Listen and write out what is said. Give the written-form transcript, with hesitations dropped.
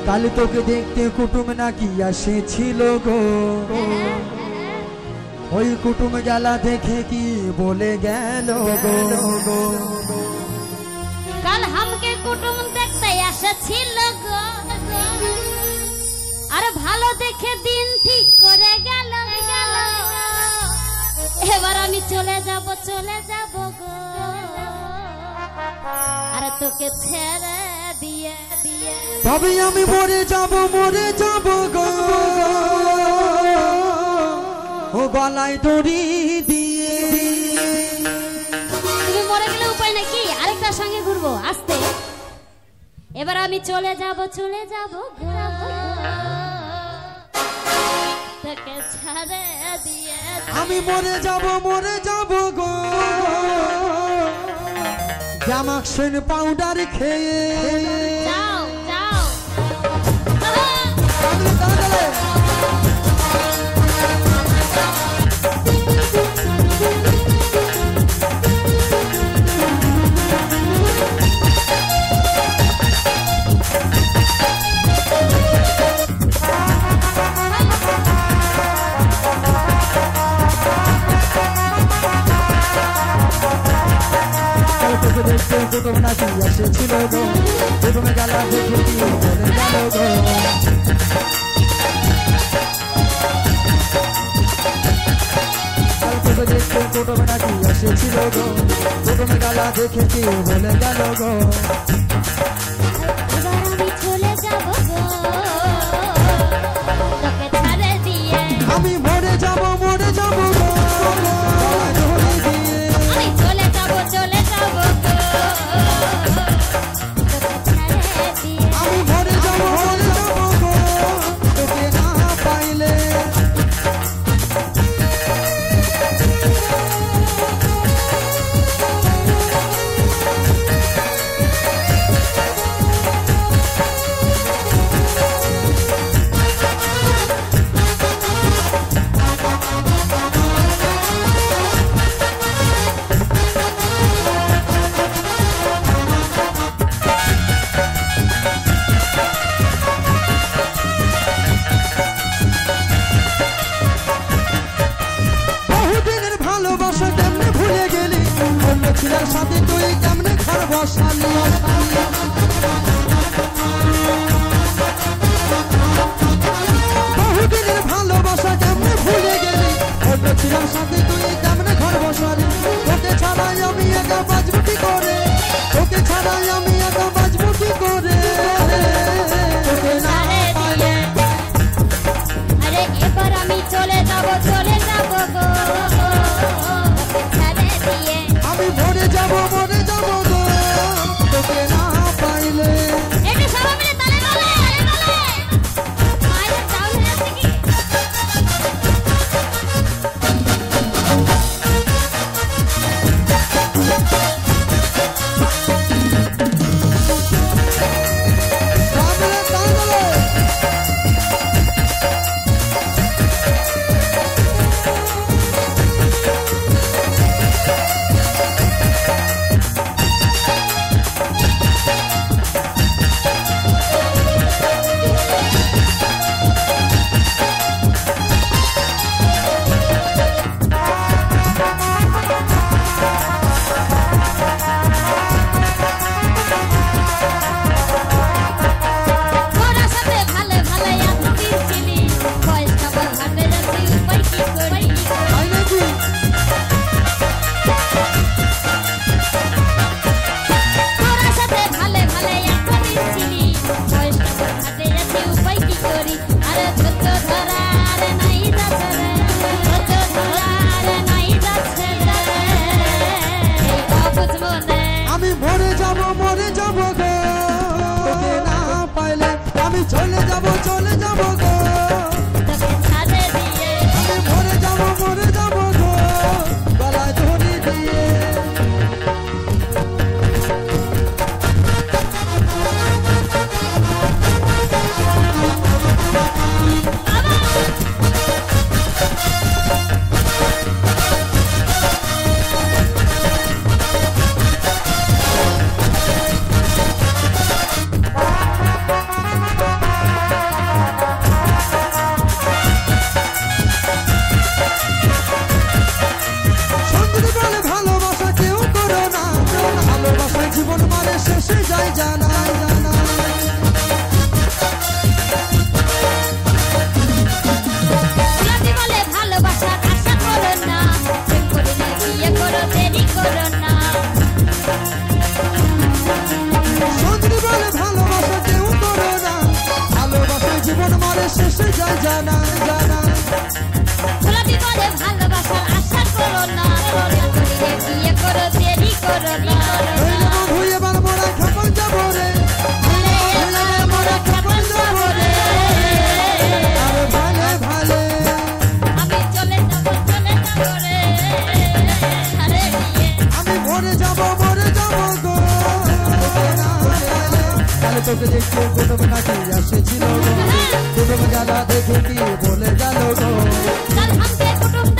কাল তোকে দেখতে কুটুম নাকি এসেছিল গো, ওই কুটুম গেলা দেখে কি বলে গেল গো। কাল हमके কুটুম দেখতে এসেছিল গো, আর ভালো দেখে দিন ঠিক করে গেল। এবার আমি চলে যাব গো, আর তোকে ছেড়ে দিয়ে তবে আমি মরে যাব গো, ও গলায় দড়ি দিয়ে। তুমি মরে গেলে উপায় নাকি, আরেকটার সঙ্গে ঘুরবো আস্তে। এবার আমি চলে যাব গো, তোকে ছেড়ে দিয়ে আমি মরে যাব গো, জামাক্সিন পাউডার খেয়ে। যাও কুটুম নাকি এসেছিল গো, কুটুমে গেলা দেখে কি বলে গেল গো। দেখতে কুটুম নাকি এসেছিল গো, কুটুমে গেলা দেখে কি বলে গেল গো। আমি চলে যাব গো, তোকে ছেড়ে দিয়ে। আমি মরে যাব গো, আমি চলে যাব গো, আমি মরে যাব গো, তোকে না পাইলে। ছিলার সাথে তুই কেমনে ঘর বসালি, বহুদিনের ভালোবাসা কেমনে ভুলে গেলি, ছিলার সাথে তুই কেমনে ঘর বসালি। তোকে ছাড়াই আমি একা বাঁচবো কি করে, তোকে ছাড়াই আমি একা বাঁচবো কি করে। তোকে না পাইলে আরে এবার আমি চলে যাব গো, ছেড়ে দিয়ে। আমি মরে যাব গো, তোকে না পাইলে। একটু সবাই মিলে তালে তালে মায়ের চাউল হয়ে আছে কি? চলে যাব গো, তোকে ছাড়ে দিয়ে আমি মরে যাব গো, গলায় দড়ি দিয়ে। তোকে দেখতে কুটুম নাকি এসেছিল গো, কুটুম যারা দেখে কি বলে গেল গো। चल हमसे कुटुंब